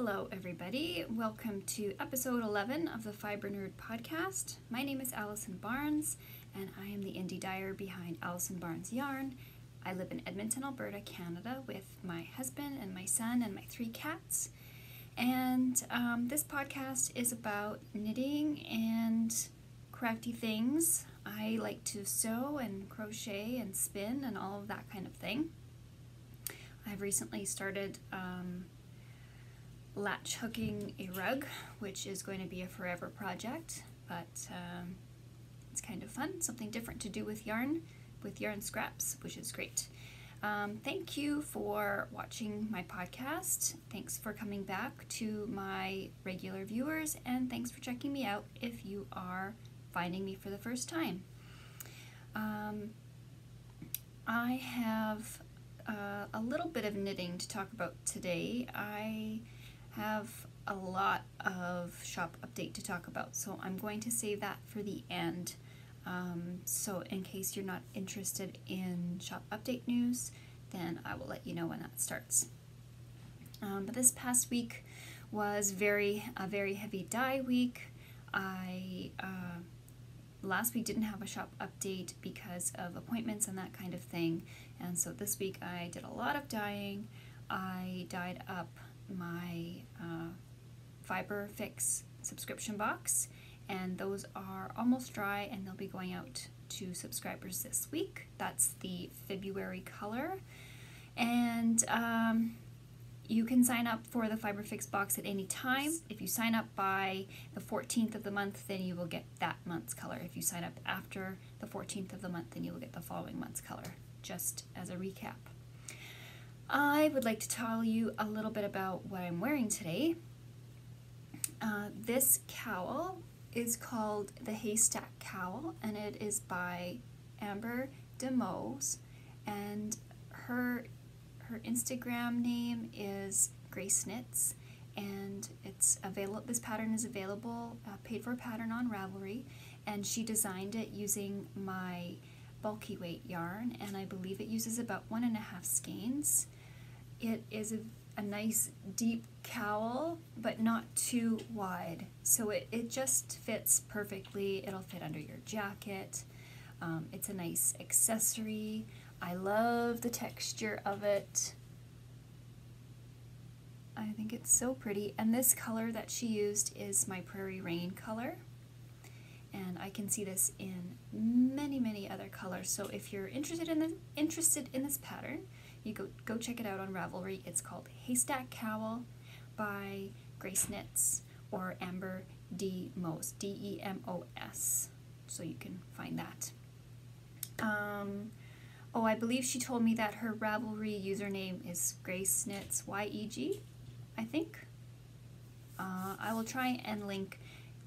Hello everybody, welcome to episode 11 of the Fibre Nerd podcast. My name is Allison Barnes and I am the indie dyer behind Allison Barnes Yarn. I live in Edmonton, Alberta, Canada with my husband and my son and my 3 cats. And this podcast is about knitting and crafty things. I like to sew and crochet and spin and all of that kind of thing. I've recently started latch hooking a rug, which is going to be a forever project, but it's kind of fun, something different to do with yarn scraps, which is great. Thank you for watching my podcast. Thanks for coming back to my regular viewers, and thanks for checking me out if you are finding me for the first time. I have a little bit of knitting to talk about today. I have a lot of shop update to talk about, so I'm going to save that for the end. So in case you're not interested in shop update news, then I will let you know when that starts. But this past week was a very heavy dye week. Last week didn't have a shop update because of appointments and that kind of thing, and so this week I did a lot of dyeing. I dyed up my Fibre subscription box, and those are almost dry and they'll be going out to subscribers this week. That's the February color, and you can sign up for the Fibre box at any time. If you sign up by the 14th of the month, then you will get that month's color. If you sign up after the 14th of the month, then you will get the following month's color, just as a recap. I would like to tell you a little bit about what I'm wearing today. This cowl is called the Haystack Cowl, and it is by Amber DeMose, and her Instagram name is Grace Knits, and it's available. This pattern is available, paid for pattern on Ravelry, and she designed it using my bulky weight yarn, and I believe it uses about 1.5 skeins. It is a nice deep cowl, but not too wide, so it just fits perfectly. It'll fit under your jacket. It's a nice accessory. I love the texture of it. I think it's so pretty, and this color that she used is my Prairie Rain color, and I can see this in many other colors. So if you're interested in this pattern, you go check it out on Ravelry. It's called Haystack Cowl by Grace Knits or Amber DeMose, D-E-M-O-S. So you can find that. Oh, I believe she told me that her Ravelry username is Grace Knits YEG, I think. I will try and link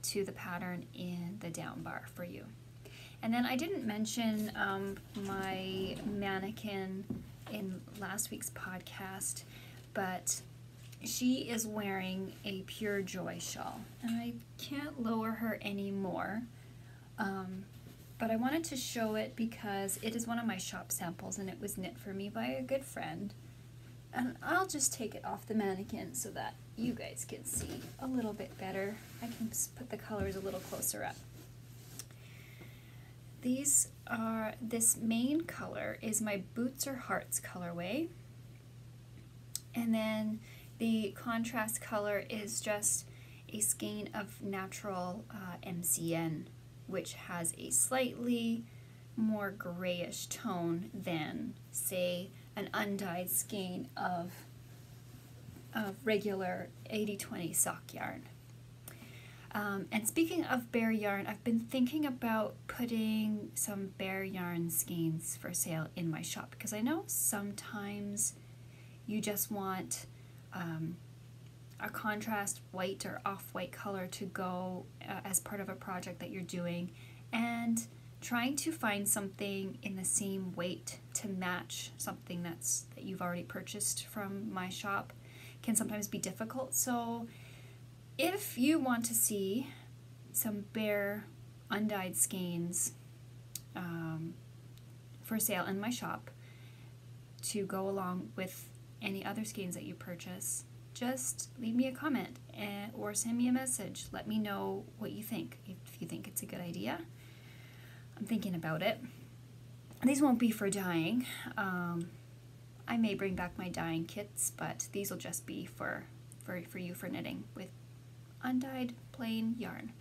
to the pattern in the down bar for you. And then I didn't mention my mannequin in last week's podcast, but she is wearing a Pure Joy shawl, and I can't lower her anymore. But I wanted to show it because it is one of my shop samples, and it was knit for me by a good friend. And I'll just take it off the mannequin so that you guys can see a little bit better. I can just put the colors a little closer up. This main color is my Boots or Hearts colorway. And then the contrast color is just a skein of natural MCN, which has a slightly more grayish tone than, say, an undyed skein of regular 80/20 sock yarn. And speaking of bare yarn, I've been thinking about putting some bare yarn skeins for sale in my shop, because I know sometimes you just want a contrast white or off-white color to go as part of a project that you're doing, and trying to find something in the same weight to match something that you've already purchased from my shop can sometimes be difficult. So if you want to see some bare undyed skeins for sale in my shop to go along with any other skeins that you purchase, just leave me a comment or send me a message. Let me know what you think, if you think it's a good idea. I'm thinking about it. These won't be for dyeing. I may bring back my dyeing kits, but these will just be for you for knitting with undyed plain yarn.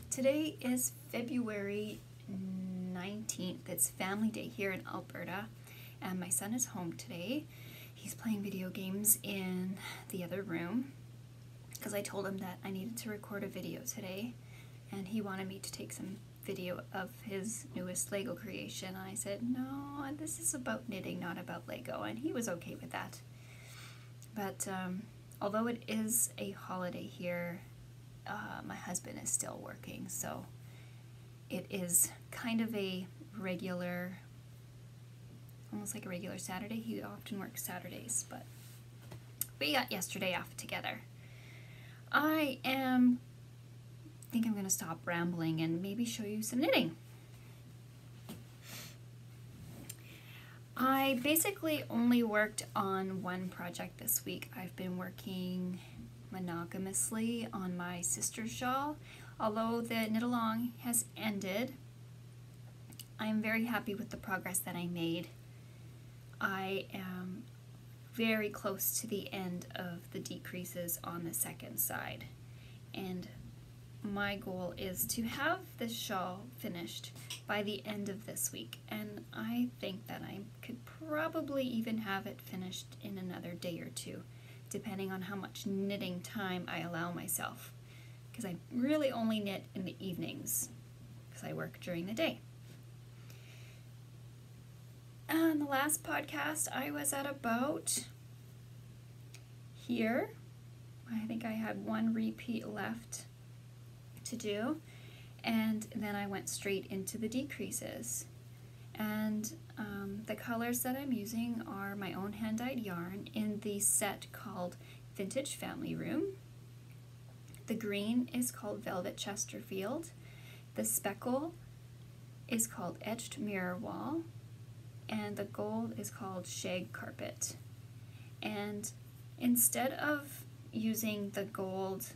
Today is February 19th. It's Family Day here in Alberta, and my son is home today. He's playing video games in the other room because I told him that I needed to record a video today, and he wanted me to take some video of his newest Lego creation. And I said, no, this is about knitting, not about Lego, and he was okay with that. But although it is a holiday here, my husband is still working, so it is kind of a regular, almost like a regular Saturday. He often works Saturdays, but we got yesterday off together. I think I'm going to stop rambling and maybe show you some knitting. I basically only worked on one project this week. I've been working monogamously on my sister's shawl. Although the knit along has ended, I'm very happy with the progress that I made. I am very close to the end of the decreases on the second side, and my goal is to have this shawl finished by the end of this week, and I think that I could probably even have it finished in another day or two, depending on how much knitting time I allow myself, because I really only knit in the evenings because I work during the day. And the last podcast I was at about here. I think I had one repeat left to do, and then I went straight into the decreases. And the colors that I'm using are my own hand-dyed yarn in the set called Vintage Family Room. The green is called Velvet Chesterfield. The speckle is called Etched Mirror Wall. And the gold is called Shag Carpet. And instead of using the gold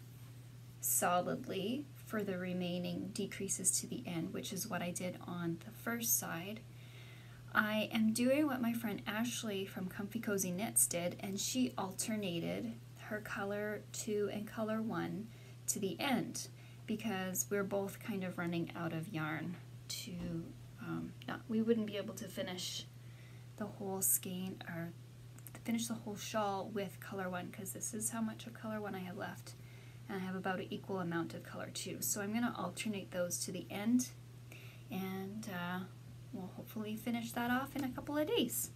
solidly for the remaining decreases to the end, which is what I did on the first side, I am doing what my friend Ashley from Comfy Cozy Knits did, and she alternated her color 2 and color 1 to the end, because we're both kind of running out of yarn to, we wouldn't be able to finish the whole skein, or finish the whole shawl with color 1, because this is how much of color 1 I have left, and I have about an equal amount of color 2. So I'm going to alternate those to the end, and we'll hopefully finish that off in a couple of days.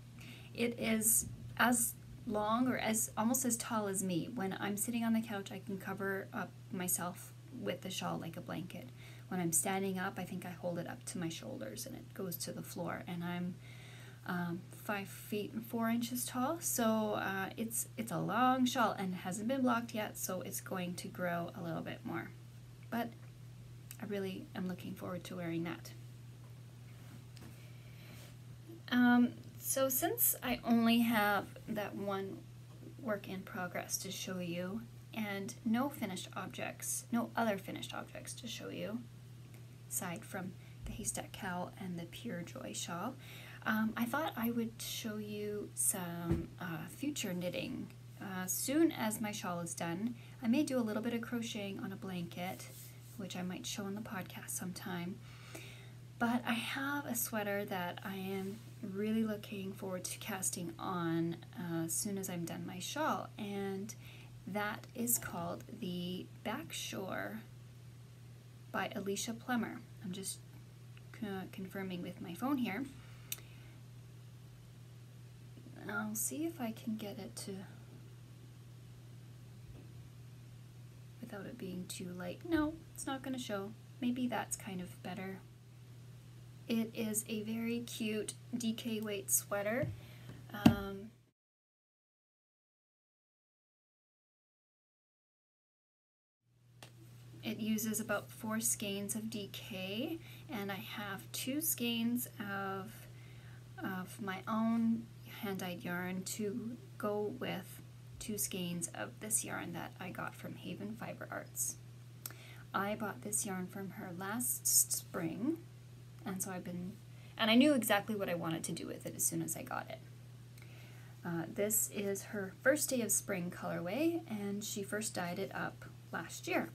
It is as long, or as almost as tall as me. When I'm sitting on the couch, I can cover up myself with the shawl like a blanket. When I'm standing up, I think I hold it up to my shoulders and it goes to the floor, and I'm 5 feet and 4 inches tall, so it's a long shawl and it hasn't been blocked yet, so it's going to grow a little bit more. But I really am looking forward to wearing that. So since I only have that one work in progress to show you, and no finished objects, no other finished objects to show you, aside from the Haystack KAL and the Pure Joy shawl, I thought I would show you some future knitting. Soon as my shawl is done, I may do a little bit of crocheting on a blanket, which I might show on the podcast sometime. But I have a sweater that I am really looking forward to casting on as soon as I'm done my shawl, and that is called the Backshore by Alicia Plummer. I'm just confirming with my phone here. I'll see if I can get it to, without it being too light. No, it's not going to show. Maybe that's kind of better. It is a very cute DK weight sweater. It uses about 4 skeins of DK, and I have 2 skeins of my own hand-dyed yarn to go with 2 skeins of this yarn that I got from Haven Fibre Arts. I bought this yarn from her last spring, and so I knew exactly what I wanted to do with it as soon as I got it. This is her first day of spring colorway, and she first dyed it up last year.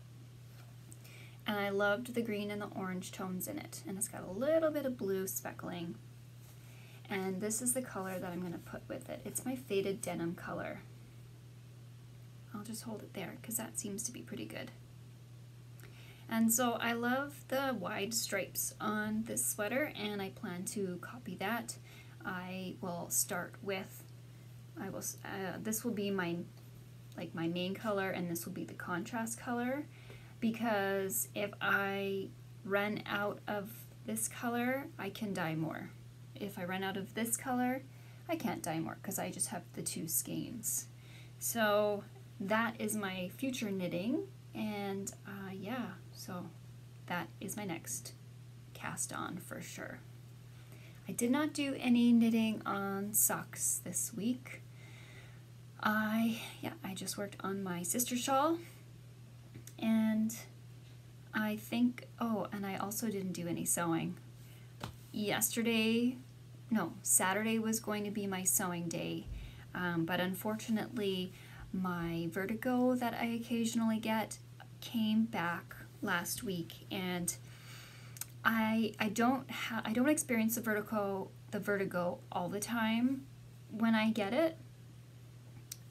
And I loved the green and the orange tones in it, and it's got a little bit of blue speckling. And this is the color that I'm going to put with it. It's my faded denim color. I'll just hold it there because that seems to be pretty good. And so I love the wide stripes on this sweater, and I plan to copy that. I will start with, this will be my main color, and this will be the contrast color, because if I run out of this color, I can dye more. If I run out of this color, I can't dye more because I just have the 2 skeins. So that is my future knitting, and yeah, so that is my next cast on for sure. I did not do any knitting on socks this week. I just worked on my sister shawl, and I think, and I also didn't do any sewing. Saturday was going to be my sewing day, but unfortunately my vertigo that I occasionally get came back last week, and I don't experience the vertigo all the time when I get it.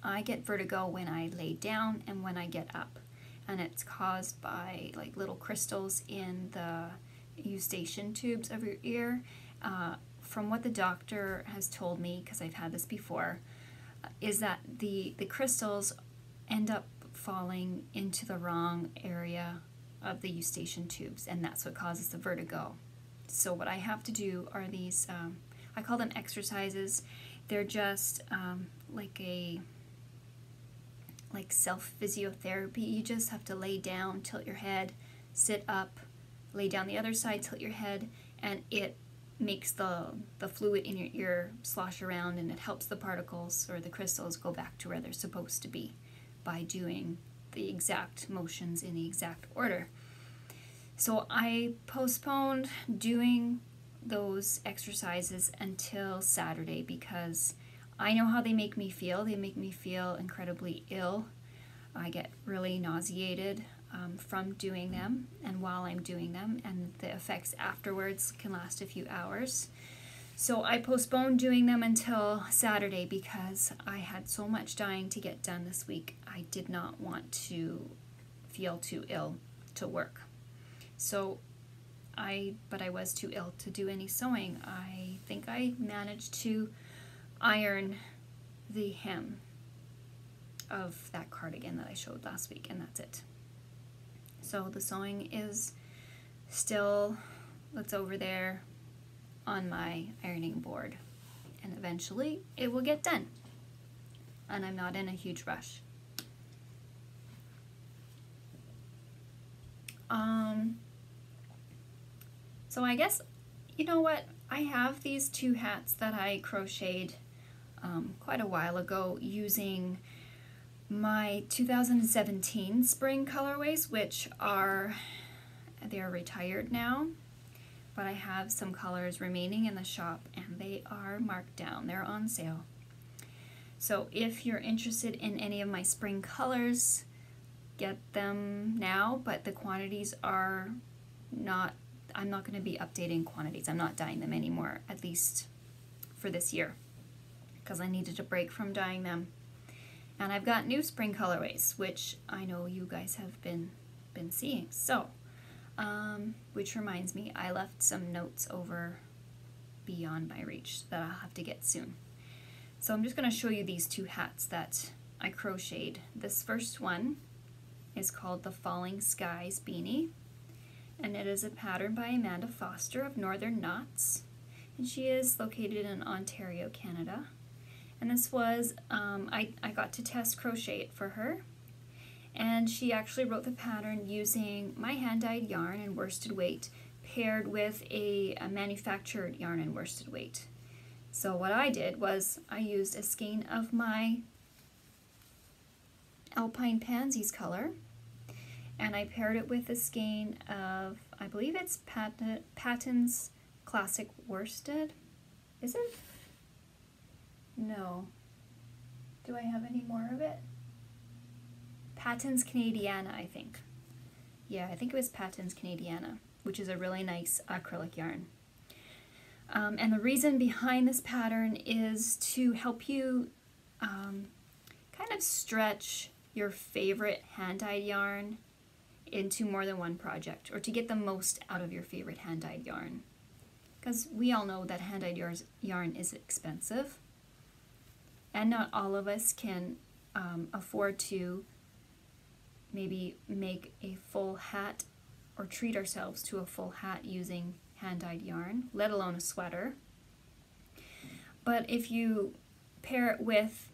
I get vertigo when I lay down and when I get up, and it's caused by like little crystals in the eustachian tubes of your ear. From what the doctor has told me, because I've had this before, is that the crystals end up falling into the wrong area of the eustachian tubes, and that's what causes the vertigo. So what I have to do are these, I call them exercises. They're just like self-physiotherapy. You just have to lay down, tilt your head, sit up, lay down the other side, tilt your head, and it makes the fluid in your ear slosh around, and it helps the particles or the crystals go back to where they're supposed to be by doing the exact motions in the exact order. So I postponed doing those exercises until Saturday because I know how they make me feel. They make me feel incredibly ill. I get really nauseated from doing them and while I'm doing them, and the effects afterwards can last a few hours. So I postponed doing them until Saturday because I had so much dyeing to get done this week. I did not want to feel too ill to work. But I was too ill to do any sewing. I think I managed to iron the hem of that cardigan that I showed last week, and that's it. So the sewing is still, it's over there on my ironing board, and eventually it will get done, and I'm not in a huge rush. So I guess, you know what, I have these 2 hats that I crocheted quite a while ago using my 2017 spring colorways, which they're retired now, but I have some colors remaining in the shop, and they are marked down. They're on sale. So if you're interested in any of my spring colors, get them now, but the quantities are not, I'm not going to be updating quantities. I'm not dyeing them anymore, at least for this year, because I needed a break from dyeing them. And I've got new spring colorways, which I know you guys have been seeing. So, which reminds me, I left some notes over beyond my reach that I'll have to get soon. So I'm just going to show you these 2 hats that I crocheted. This first one is called the Falling Skies Beanie, and it is a pattern by Amanda Foster of Northern Knots, and she is located in Ontario, Canada. And this was, I got to test crochet it for her, And she actually wrote the pattern using my hand-dyed yarn and worsted weight paired with a manufactured yarn and worsted weight. So what I did was I used a skein of my Alpine Pansies color, and I paired it with a skein of, I believe it's Patton's Classic Worsted. Is it? No. Do I have any more of it? Patton's Canadiana, I think. Yeah, I think it was Patton's Canadiana, which is a really nice acrylic yarn. And the reason behind this pattern is to help you kind of stretch your favorite hand-dyed yarn into more than one project, or to get the most out of your favorite hand-dyed yarn. Because we all know that hand-dyed yarn is expensive, and not all of us can afford to maybe make a full hat or treat ourselves to a full hat using hand-dyed yarn, let alone a sweater. But if you pair it with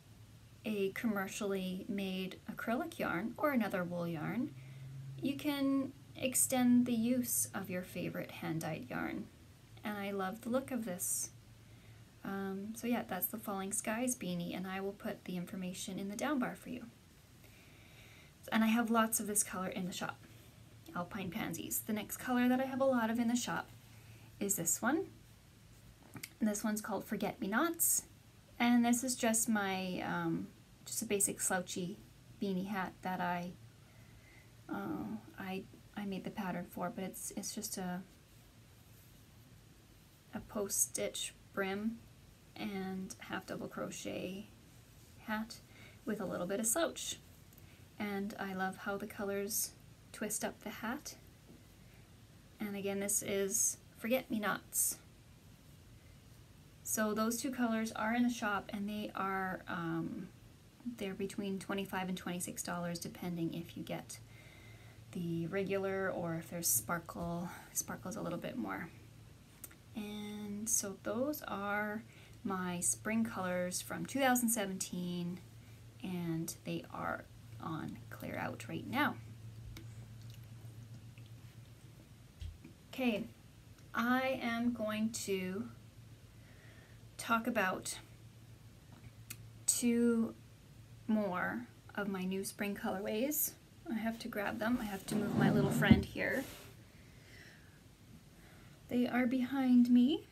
a commercially made acrylic yarn or another wool yarn, you can extend the use of your favorite hand-dyed yarn. And I love the look of this. So yeah, that's the Falling Skies beanie, and I will put the information in the down bar for you. And I have lots of this color in the shop, Alpine Pansies. The next color that I have a lot of in the shop is this one. And this one's called Forget Me Nots. And this is just my, just a basic slouchy beanie hat that I made the pattern for, but it's just a post stitch brim and half double crochet hat with a little bit of slouch. And I love how the colors twist up the hat. And again, this is Forget Me Nots. So those two colors are in the shop, and they are they're between $25 and $26 depending if you get the regular or if there's sparkle. Sparkle's a little bit more. And so those are my spring colors from 2017, and they are on clear out right now. Okay, I am going to talk about two more of my new spring colorways. I have to grab them. I have to move my little friend here. They are behind me.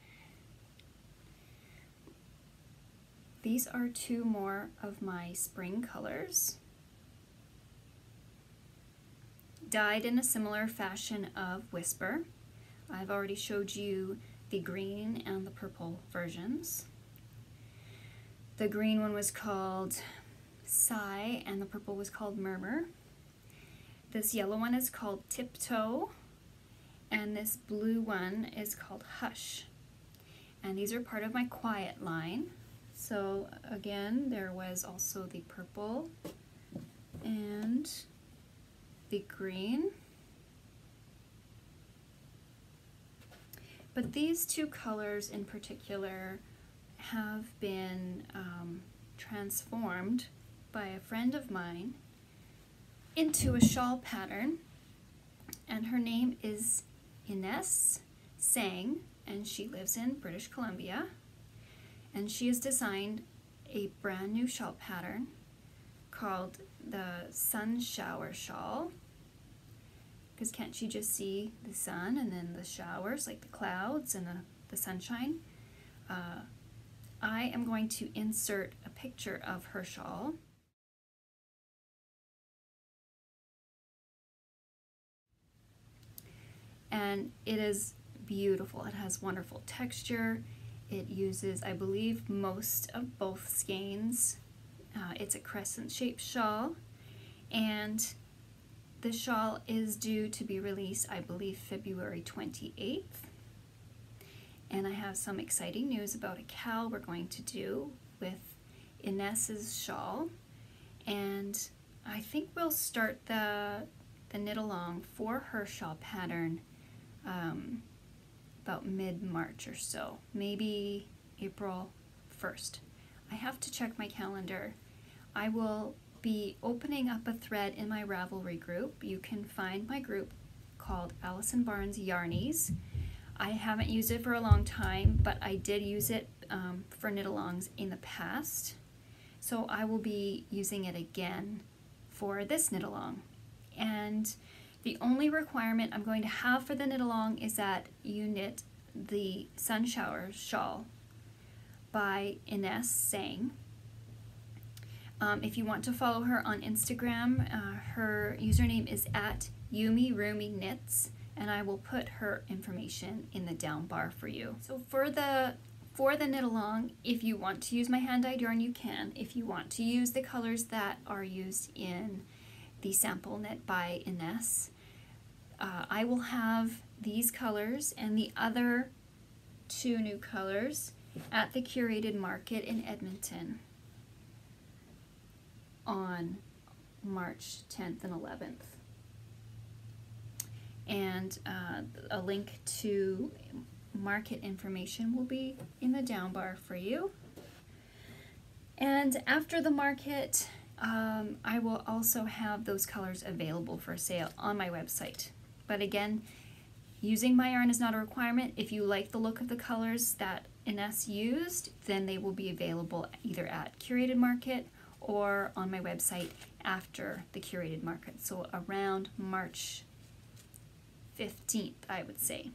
These are two more of my spring colors, dyed in a similar fashion of Whisper. I've already showed you the green and the purple versions. The green one was called Sigh and the purple was called Murmur. This yellow one is called Tiptoe, and this blue one is called Hush. And these are part of my Quiet line. So again, there was also the purple and the green. But these two colors in particular have been transformed by a friend of mine into a shawl pattern, and her name is Ines Sang, and she lives in British Columbia, and she has designed a brand new shawl pattern called the Sun Shower Shawl, because can't you just see the sun and then the showers, like the clouds and the sunshine? I am going to insert a picture of her shawl. And it is beautiful. It has wonderful texture. It uses, I believe, most of both skeins. It's a crescent-shaped shawl, and the shawl is due to be released, I believe, February 28th. And I have some exciting news about a KAL we're going to do with Ines's shawl. And I think we'll start the knit along for her shawl pattern about mid-March or so, maybe April 1st. I have to check my calendar. I will be opening up a thread in my Ravelry group. You can find my group called Allison Barnes Yarnies. I haven't used it for a long time, but I did use it for knit-alongs in the past. So I will be using it again for this knit-along. And the only requirement I'm going to have for the knit-along is that you knit the Sun Shower Shawl by Ines Sang. If you want to follow her on Instagram, her username is at YumiRumiKnits, and I will put her information in the down bar for you. So for the knit-along, if you want to use my hand-dyed yarn, you can. If you want to use the colors that are used in the sample knit by Ines, I will have these colors and the other 2 new colors at the Curated Market in Edmonton on March 10th and 11th. And a link to market information will be in the down bar for you. And after the market, I will also have those colors available for sale on my website. But again, using my yarn is not a requirement. If you like the look of the colors that Ines used, then they will be available either at Curated Market or on my website after the Curated Market. So around March 15th, I would say.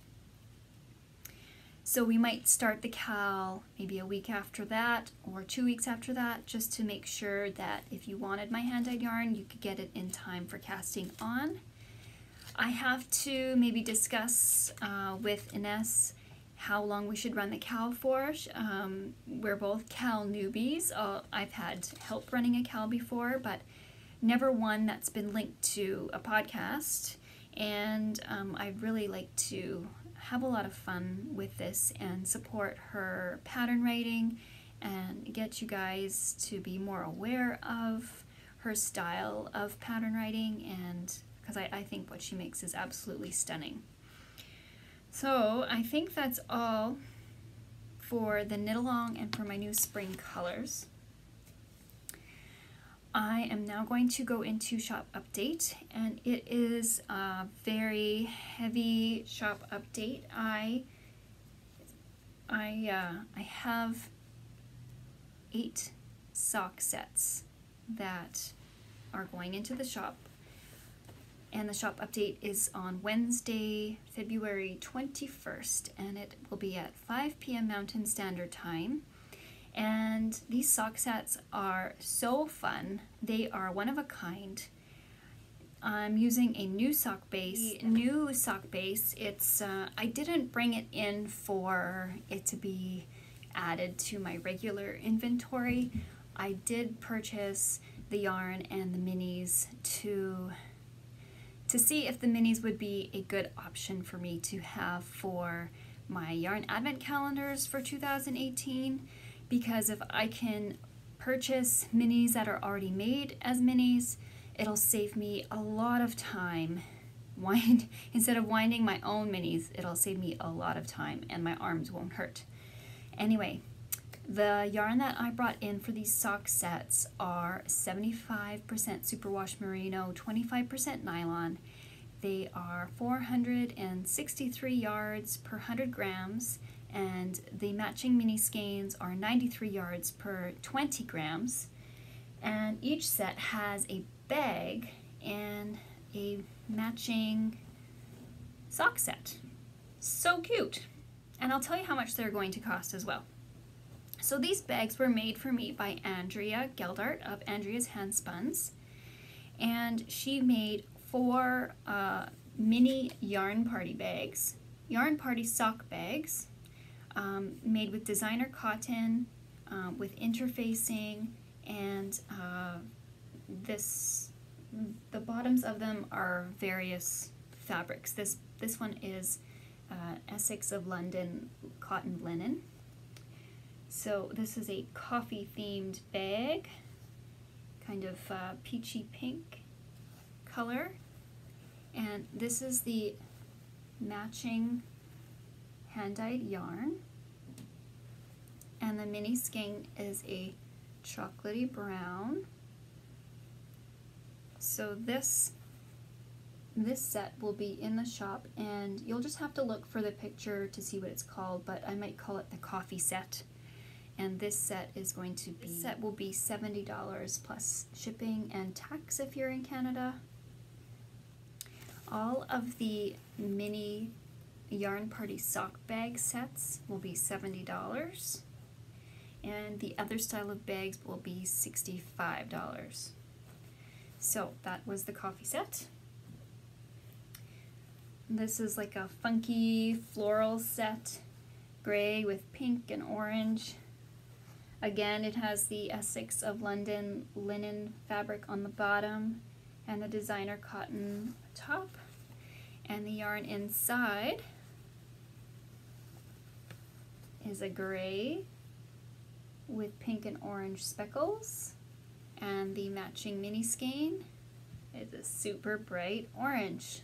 So we might start the KAL maybe a week after that or 2 weeks after that, just to make sure that if you wanted my hand-dyed yarn, you could get it in time for casting on. I have to maybe discuss with Ines how long we should run the KAL for. We're both KAL newbies. I've had help running a KAL before, but never one that's been linked to a podcast. And I'd really like to have a lot of fun with this and support her pattern writing and get you guys to be more aware of her style of pattern writing, and because I think what she makes is absolutely stunning. So I think that's all for the knit-along and for my new spring colors. I am now going to go into shop update, and it is a very heavy shop update. I have 8 sock sets that are going into the shop, and the shop update is on Wednesday, February 21st, and it will be at 5 p.m. Mountain Standard Time. And these sock sets are so fun. They are one of a kind. I'm using a new sock base. It's I didn't bring it in for it to be added to my regular inventory. I did purchase the yarn and the minis to see if the minis would be a good option for me to have for my yarn advent calendars for 2018. Because if I can purchase minis that are already made as minis, it'll save me a lot of time. Instead of winding my own minis, it'll save me a lot of time and my arms won't hurt. Anyway, the yarn that I brought in for these sock sets are 75% superwash merino, 25% nylon. They are 463 yards per 100 grams. And the matching mini skeins are 93 yards per 20 grams. And each set has a bag and a matching sock set. So cute! And I'll tell you how much they're going to cost as well. So these bags were made for me by Andrea Geldart of Andrea's Handspuns. And she made 4 mini yarn party bags, yarn party sock bags, made with designer cotton, with interfacing, and the bottoms of them are various fabrics. This one is Essex of London cotton linen. So this is a coffee themed bag, kind of peachy pink color, and this is the matching hand-dyed yarn, and the mini skein is a chocolatey brown, So this set will be in the shop, and you'll just have to look for the picture to see what it's called, but I might call it the coffee set. And this set is going to be, this set will be $70 plus shipping and tax if you're in Canada. All of the mini Yarn Party sock bag sets will be $70, and the other style of bags will be $65. So that was the coffee set. This is like a funky floral set, gray with pink and orange. Again, it has the Essex of London linen fabric on the bottom and the designer cotton top. And the yarn inside is a gray with pink and orange speckles. And the matching mini skein is a super bright orange.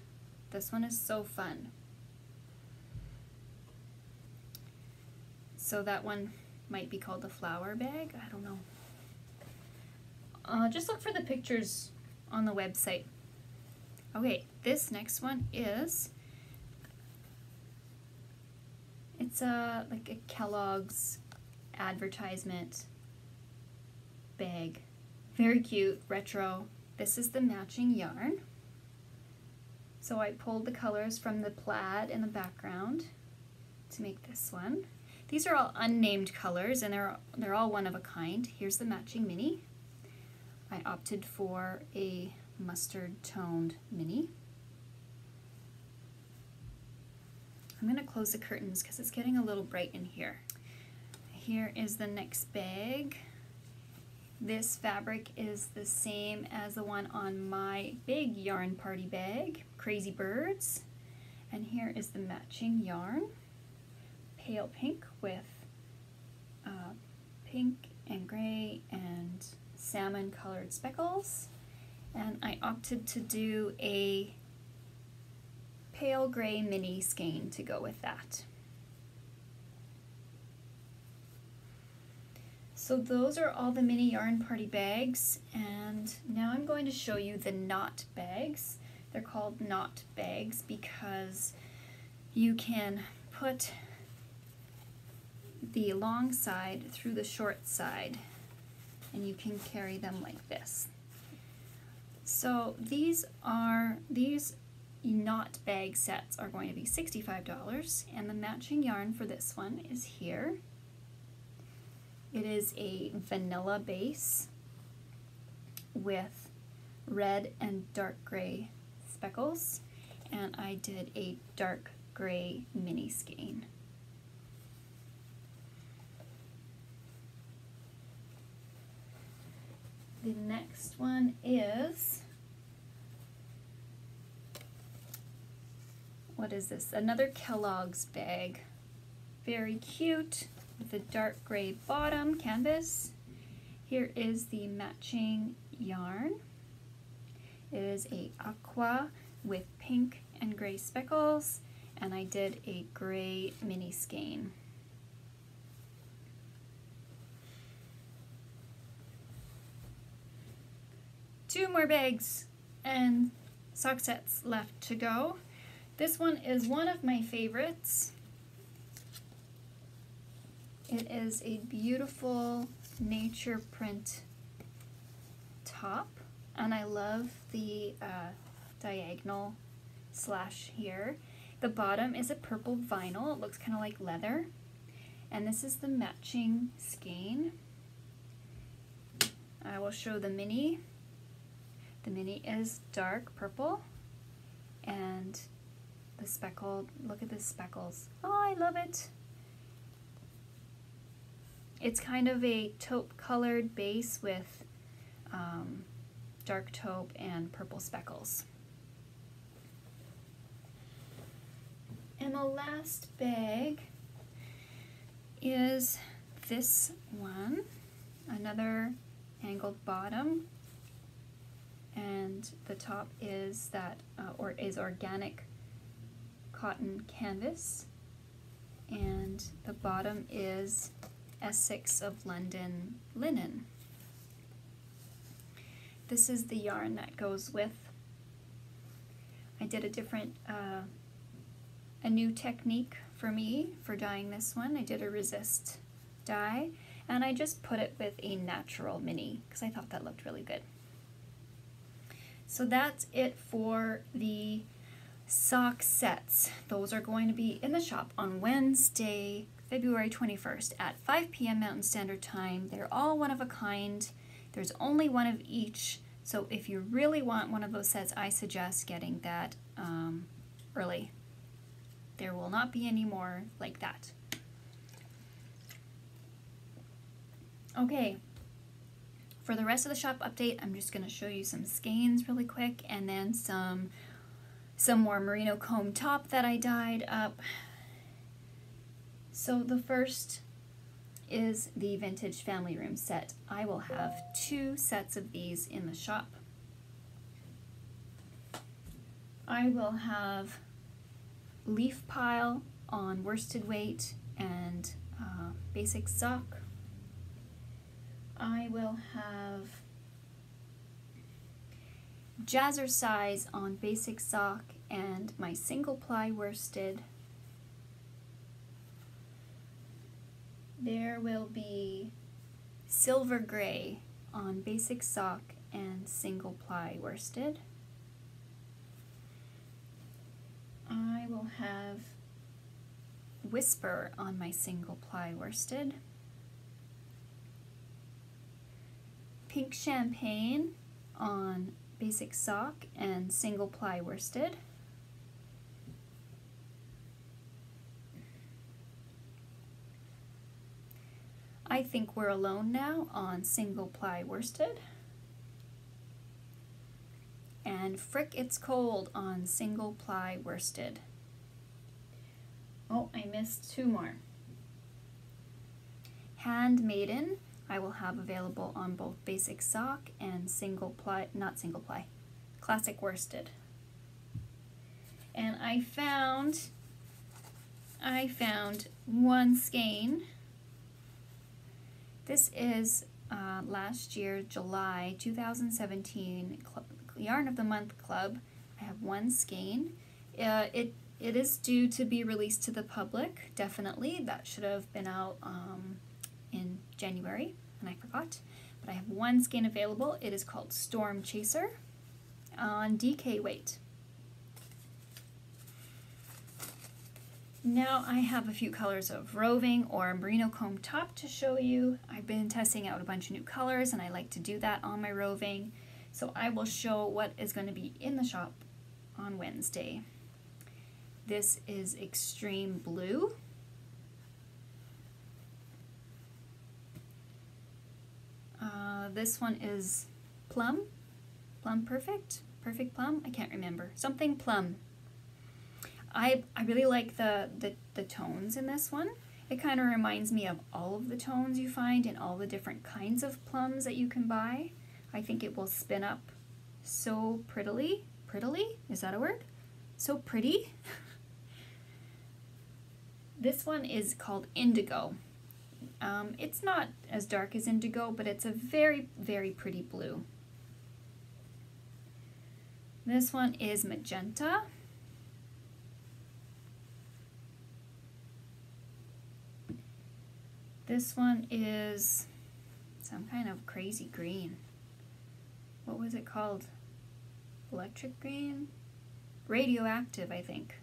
This one is so fun. So that one might be called the flower bag. I don't know. Just look for the pictures on the website. Okay, this next one is, it's like a Kellogg's advertisement bag. Very cute, retro. This is the matching yarn. So I pulled the colors from the plaid in the background to make this one. These are all unnamed colors, and they're all one of a kind. Here's the matching mini. I opted for a mustard toned mini. I'm going to close the curtains because it's getting a little bright in here. Here is the next bag. This fabric is the same as the one on my big Yarn Party bag, Crazy Birds. And here is the matching yarn, pale pink with pink and gray and salmon colored speckles. And I opted to do a pale gray mini skein to go with that. So those are all the mini Yarn Party bags, and now I'm going to show you the knot bags. They're called knot bags because you can put the long side through the short side, and you can carry them like this. So these knot bag sets are going to be $65, and the matching yarn for this one is here. It is a vanilla base with red and dark gray speckles, and I did a dark gray mini skein. The next one is, what is this? Another Kellogg's bag. Very cute, with a dark gray bottom canvas. Here is the matching yarn. It is a aqua with pink and gray speckles, and I did a gray mini skein. Two more bags and sock sets left to go. This one is one of my favorites. It is a beautiful nature print top, and I love the diagonal slash here. The bottom is a purple vinyl. It looks kind of like leather. And this is the matching skein. I will show the mini. The mini is dark purple, and the speckled, look at the speckles. Oh, I love it. It's kind of a taupe colored base with dark taupe and purple speckles. And the last bag is this one, another angled bottom, and the top is that is organic cotton canvas, and the bottom is Essex of London linen. this is the yarn that goes with. I did a different, a new technique for me for dyeing this one. I did a resist dye, and I just put it with a natural mini because I thought that looked really good. So that's it for the sock sets. Those are going to be in the shop on Wednesday, February 21st at 5 p.m. Mountain Standard Time. They're all one of a kind. There's only one of each. So if you really want one of those sets, I suggest getting that early. There will not be any more like that. Okay, for the rest of the shop update, I'm just going to show you some skeins really quick, and then some more merino comb top that I dyed up. So the first is the vintage family room set. I will have 2 sets of these in the shop. I will have leaf pile on worsted weight and basic sock. I will have jazzercise on basic sock and my single ply worsted. There will be silver gray on basic sock and single ply worsted. I will have whisper on my single ply worsted. Pink champagne on basic sock and single ply worsted. I think we're alone now on single ply worsted. And Frick It's Cold on single ply worsted. Oh, I missed 2 more. Handmaiden I will have available on both basic sock and single ply, not single ply, classic worsted. And I found 1 skein. This is last year, July 2017 Yarn of the Month Club. I have 1 skein. It is due to be released to the public, definitely. That should have been out in January, and I forgot. But I have 1 skein available. It is called Storm Chaser on DK weight. Now I have a few colors of roving or merino comb top to show you. I've been testing out a bunch of new colors, and I like to do that on my roving. So I will show what is going to be in the shop on Wednesday. This is Extreme Blue. This one is Plum. Plum Perfect? Perfect Plum? I can't remember. Something Plum. I really like the tones in this one. It kind of reminds me of all of the tones you find in all the different kinds of plums that you can buy. I think it will spin up so prettily. Prettily? Is that a word? So pretty. This one is called Indigo. It's not as dark as indigo, but it's a very, very pretty blue. This one is Magenta. This one is some kind of crazy green. What was it called? Electric green? Radioactive, I think.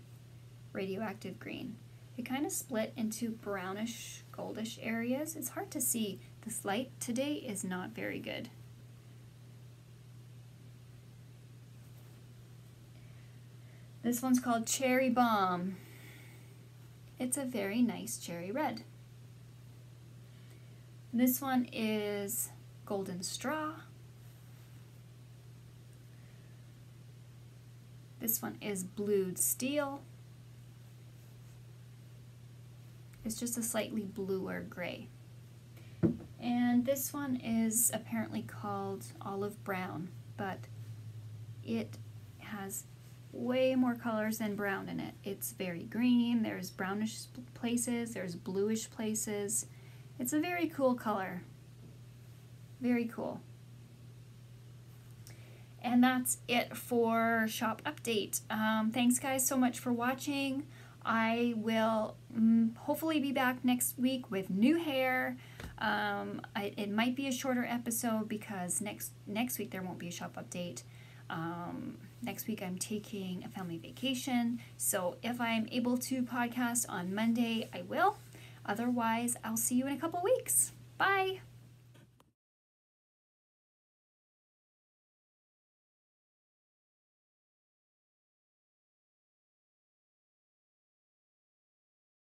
Radioactive green. It kind of split into brownish, goldish areas. It's hard to see. This light today is not very good. This one's called Cherry Bomb. It's a very nice cherry red. This one is Golden Straw. This one is Blued Steel. It's just a slightly bluer gray. And this one is apparently called Olive Brown, but it has way more colors than brown in it. It's very green, there's brownish places, there's bluish places. It's a very cool color. Very cool. And that's it for Shop Update. Thanks guys so much for watching. I will hopefully be back next week with new hair. It might be a shorter episode because next week there won't be a Shop Update. Next week I'm taking a family vacation, so if I'm able to podcast on Monday, I will. Otherwise, I'll see you in a couple weeks. Bye!